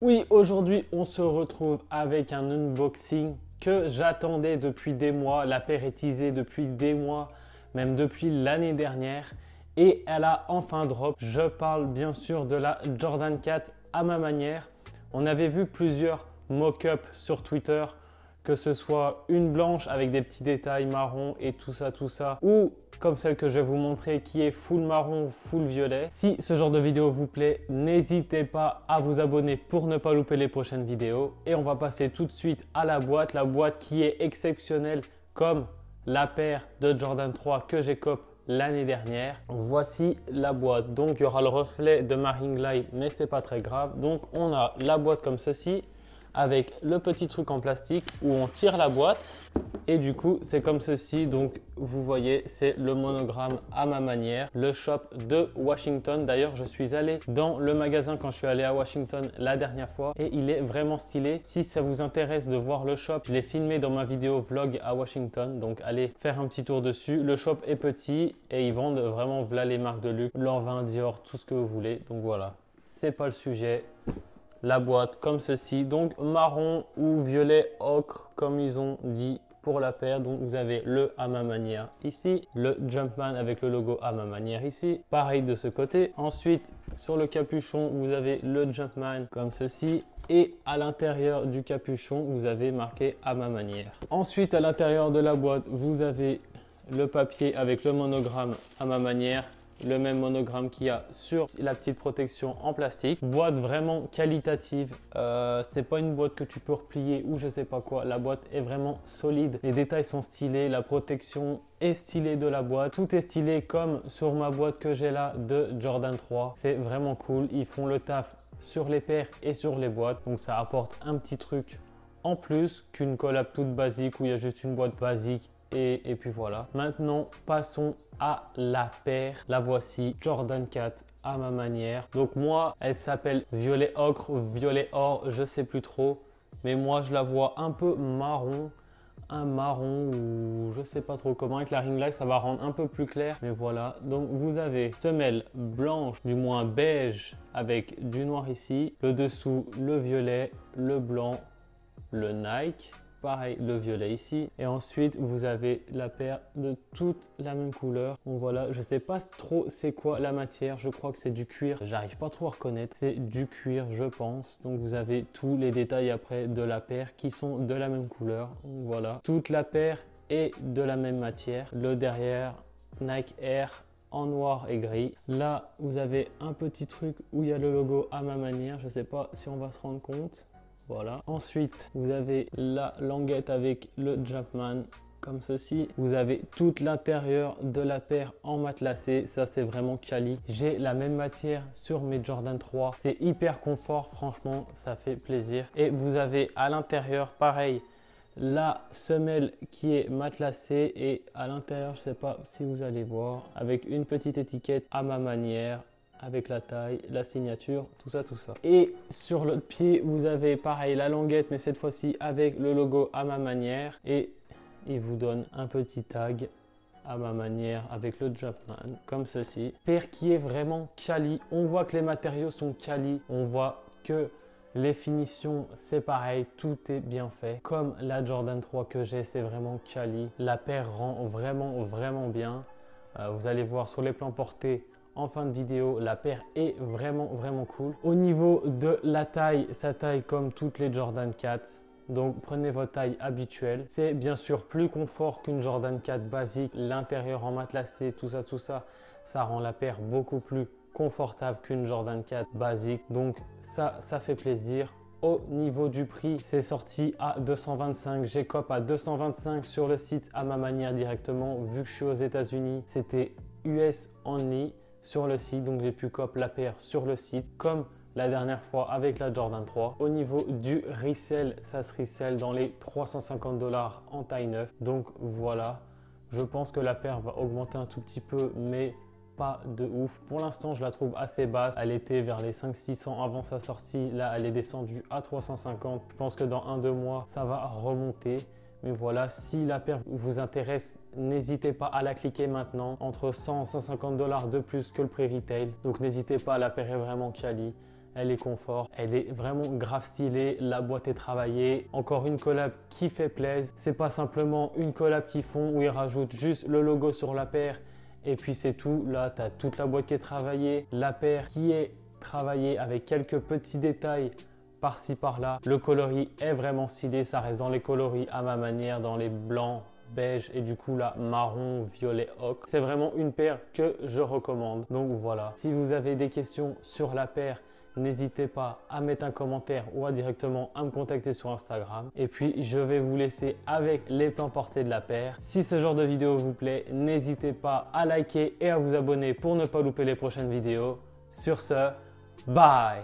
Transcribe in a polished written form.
Oui, aujourd'hui, on se retrouve avec un unboxing que j'attendais depuis des mois. La paire est teasée depuis des mois, même depuis l'année dernière. Et elle a enfin drop. Je parle bien sûr de la Jordan 4 à ma manière. On avait vu plusieurs mock-ups sur Twitter, que ce soit une blanche avec des petits détails marron et tout ça, ou comme celle que je vais vous montrer qui est full marron, full violet. Si ce genre de vidéo vous plaît, n'hésitez pas à vous abonner pour ne pas louper les prochaines vidéos. Et on va passer tout de suite à la boîte qui est exceptionnelle comme la paire de Jordan 3 que j'ai cop l'année dernière. Voici la boîte. Donc il y aura le reflet de ma ring light, mais c'est pas très grave. Donc on a la boîte comme ceci, avec le petit truc en plastique où on tire la boîte et du coup c'est comme ceci. Donc vous voyez, c'est le monogramme à ma manière, le shop de Washington. D'ailleurs je suis allé dans le magasin quand je suis allé à Washington la dernière fois et il est vraiment stylé. Si ça vous intéresse de voir le shop, je l'ai filmé dans ma vidéo vlog à Washington, donc allez faire un petit tour dessus. Le shop est petit et ils vendent vraiment voilà les marques de luxe, Lanvin, Dior, tout ce que vous voulez. Donc voilà, c'est pas le sujet. La boîte comme ceci, donc marron ou violet ocre comme ils ont dit pour la paire. Donc vous avez le à ma manière ici, le Jumpman avec le logo à ma manière ici, pareil de ce côté. Ensuite sur le capuchon vous avez le Jumpman comme ceci et à l'intérieur du capuchon vous avez marqué à ma manière. Ensuite à l'intérieur de la boîte vous avez le papier avec le monogramme à ma manière, le même monogramme qu'il y a sur la petite protection en plastique. Boîte vraiment qualitative, c'est pas une boîte que tu peux replier ou je sais pas quoi. La boîte est vraiment solide, les détails sont stylés, la protection est stylée de la boîte, tout est stylé comme sur ma boîte que j'ai là de Jordan 3. C'est vraiment cool, ils font le taf sur les paires et sur les boîtes, donc ça apporte un petit truc en plus qu'une collab toute basique où il y a juste une boîte basique. Et puis voilà. Maintenant, passons à la paire. La voici, Jordan 4 à ma manière. Donc moi, elle s'appelle violet ocre, violet or, je sais plus trop. Mais moi, je la vois un peu marron. Un marron ou je sais pas trop comment. Avec la ring light, ça va rendre un peu plus clair. Mais voilà. Donc vous avez semelle blanche, du moins beige, avec du noir ici. Le dessous, le violet, le blanc, le Nike. Pareil, le violet ici. Et ensuite, vous avez la paire de toute la même couleur. Donc voilà, je sais pas trop c'est quoi la matière. Je crois que c'est du cuir. J'arrive pas trop à reconnaître. C'est du cuir, je pense. Donc vous avez tous les détails après de la paire qui sont de la même couleur. Donc voilà, toute la paire est de la même matière. Le derrière, Nike Air en noir et gris. Là, vous avez un petit truc où il y a le logo à ma manière. Je sais pas si on va se rendre compte. Voilà. Ensuite, vous avez la languette avec le Jumpman comme ceci. Vous avez tout l'intérieur de la paire en matelassé. Ça, c'est vraiment quali. J'ai la même matière sur mes Jordan 3. C'est hyper confort. Franchement, ça fait plaisir. Et vous avez à l'intérieur, pareil, la semelle qui est matelassée et à l'intérieur, je ne sais pas si vous allez voir, avec une petite étiquette à ma manière, avec la taille, la signature, tout ça. Et sur l'autre pied, vous avez pareil la languette, mais cette fois-ci avec le logo à ma manière. Et il vous donne un petit tag à ma manière avec le Jumpman, comme ceci. Paire qui est vraiment quali. On voit que les matériaux sont quali. On voit que les finitions, c'est pareil, tout est bien fait. Comme la Jordan 3 que j'ai, c'est vraiment quali. La paire rend vraiment bien. Vous allez voir sur les plans portés en fin de vidéo, la paire est vraiment cool. Au niveau de la taille, ça taille comme toutes les Jordan 4. Donc prenez votre taille habituelle. C'est bien sûr plus confort qu'une Jordan 4 basique. L'intérieur en matelassé, tout ça, ça rend la paire beaucoup plus confortable qu'une Jordan 4 basique. Donc ça fait plaisir. Au niveau du prix, c'est sorti à 225. J'ai cop à 225 sur le site à ma manière directement. Vu que je suis aux États-Unis, c'était US only sur le site, donc j'ai pu cop la paire sur le site comme la dernière fois avec la Jordan 3. Au niveau du resell, ça se resell dans les 350 $ en taille 9. Donc voilà, je pense que la paire va augmenter un tout petit peu, mais pas de ouf. Pour l'instant, je la trouve assez basse. Elle était vers les 500-600 avant sa sortie. Là, elle est descendue à 350. Je pense que dans 1-2 mois, ça va remonter. Mais voilà, si la paire vous intéresse, n'hésitez pas à la cliquer maintenant. Entre 100 et 150 $ de plus que le prix retail. Donc n'hésitez pas, la paire est vraiment quali. elle est confort, elle est vraiment grave stylée, la boîte est travaillée. Encore une collab qui fait plaisir. C'est pas simplement une collab qu'ils font où ils rajoutent juste le logo sur la paire et puis c'est tout. Là, tu as toute la boîte qui est travaillée, la paire qui est travaillée avec quelques petits détails par-ci par-là. Le coloris est vraiment stylé, ça reste dans les coloris à ma manière, dans les blancs, beige et du coup là marron, violet, ocre. C'est vraiment une paire que je recommande. Donc voilà, si vous avez des questions sur la paire, n'hésitez pas à mettre un commentaire ou à directement à me contacter sur Instagram. Et puis je vais vous laisser avec les plans portés de la paire. Si ce genre de vidéo vous plaît, n'hésitez pas à liker et à vous abonner pour ne pas louper les prochaines vidéos. Sur ce, bye!